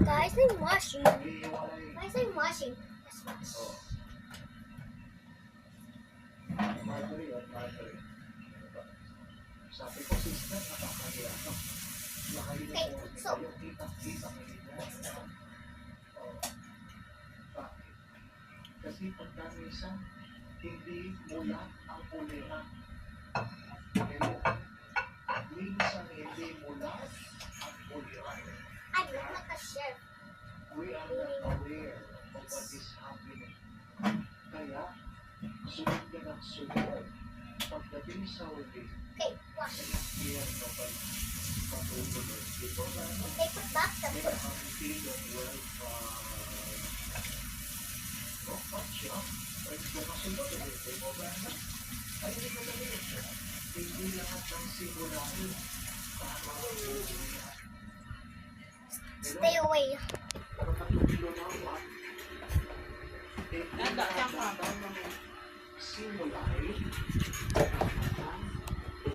Guys, I'm washing. Guys, I'm washing. Let's wash. Okay, so. Kasi pagkamisan, hindi mula ang ulihan. Minsan hindi mula ang ulihan. I'm not a chef. We are not aware of what is happening. Kaya, sunod ka ng sunod. Pagdating sa uli, Okay, wash. kaya ka pa patuloy. Dito na, Okay, put back the may food. ang feeling well, siya. Pwede ko masunod. Hindi mo ba na? Ay, hindi ko sabihin siya. Hindi lahat ng sigurado. Tama ang Stay away. simulay